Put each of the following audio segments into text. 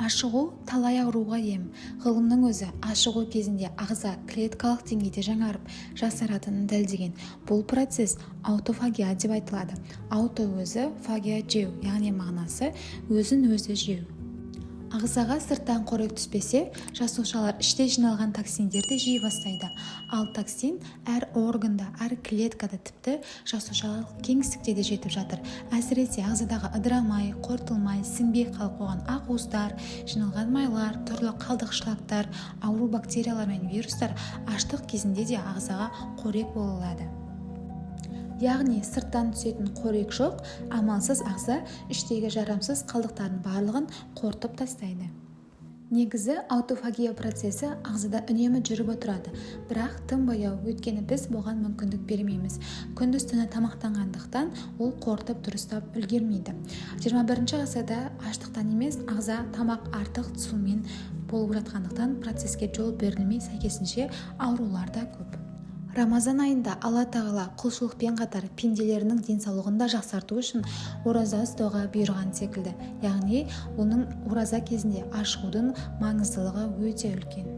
Ашығу талай ауруға ем. Ғылымның өзі ашығу кезінде ағза клеткалық деңгейде жаңарып, жасаратынын дәлелдеген. Бұл процесс аутофагия деп айтылады. Ауто өзі, фагия жеу, яғни мағынасы өзін-өзі жеу. Ағзаға сырттан қорек түспесе, жасушалар іште жиналған токсиндерді жей бастайды. Ал токсин әр органда, әр клеткада, тіпті жасушалық кеңістікте де жетіп жатыр. Әсіресе ағзадағы ыдырамай, қорытылмай, сіңбей қалып қойған ақ уыздар, жиналған майлар, түрлі қалдық-шлактар, ауру бактериялар мен вирустар аштық кезінде де ағзаға қорек бола алады. Яғни сырттан түсетін қорек жоқ, амалсыз ағза іштегі жарамсыз қалдықтардың барлығын қорытып тастайды. Негізі аутофагия процесі ағзада үнемі жүріп отырады, бірақ тым баяу, өйткені біз бұған мүмкіндік бермейміз. Күндіз-түні тамақтанғандықтан ол қорытып дұрыстап үлгермейді. 21 ғасырда аштықтан емес, ағза тамақ артық сумен болып жатқандықтан процеске жол берілмей, сәйкесінше аурулар да көп. Рамазан айында Алла тағала құлшылықпен қатар пенделерінің денсаулығын да жақсарту үшін ораза ұстауға бұйырған секілді. Яғни оның ораза кезінде ашығудың маңыздылығы өте үлкен.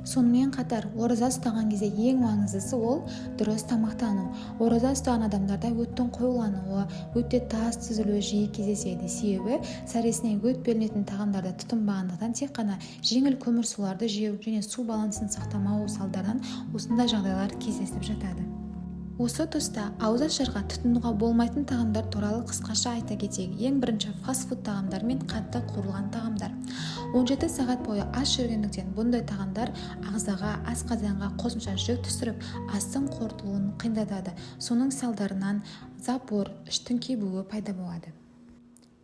Сонымен қатар, ораза ұстаған кезде ең маңыздысы ол дұрыс тамақтану. Ораза ұстаған адамдарда өттің қоюлануы, өтте тас түзілуі жиі кездеседі. Себебі сәресіне өт берілетін тағамдарды тұтынбағандықтан тек қана жеңіл көмірсуларды жеу және су балансын сақтамау салдарынан осындай жағдайлар кездесіп жатады. Осы тұста ауыз ашарға тұтынуға болмайтын тағамдар туралы қысқаша айта кетейік. Ең бірінші фастфуд тағамдар мен қатты қуырылған тағамдар. 17 сағат бойы аш жүргендіктен бұндай тағамдар ағзаға, асқазанға қосымша жүк түсіріп, астың қорытылуын қиындатады. Соның салдарынан запор, іштің кебуі пайда болады.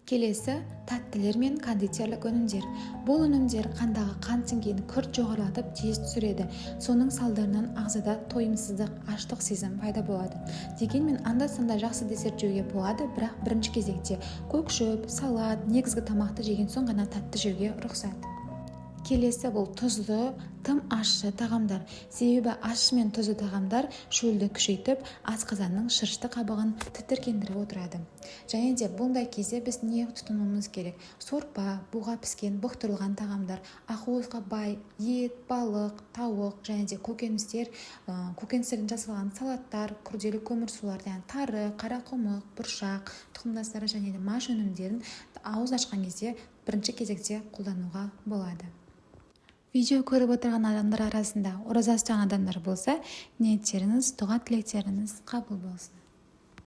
Келесі тәттілер мен кондитерлік өнімдер. Бұл өнімдер қандағы қант деңгейін күрт жоғарылатып тез түсіреді. Соның салдарынан ағзада тойымсыздық, аштық сезім пайда болады. Дегенмен анда-санда жақсы десерт жеуге болады, бірақ бірінші кезекте көк шөп, салат, негізгі тамақты жеген соң ғана тәтті жеуге рұқсат. Келесі бұл тұзды, тым ащы тағамдар. Себебі ащы мен тұзды тағамдар шөлді күшейтіп, асқазанның шырышты қабығын тітіркендіріп отырады. Және де бұндай кезде біз не тұтынуымыз керек? Сорпа, буға піскен, бұқтырылған тағамдар, ақуызға бай ет, балық, тауық және де көкөністерден жасалған салаттар, күрделі көмірсулар, яғни тары, қарақұмық, бұршақ, тұқымдастары және де маш өнімдерін ауыз ашқан кезде бірінші кезекте қолдануға болады. Видео көріп отырған адамдар арасында ораза ұстаған адамдар болса, ниеттеріңіз, дұға тілектеріңіз қабыл болсын.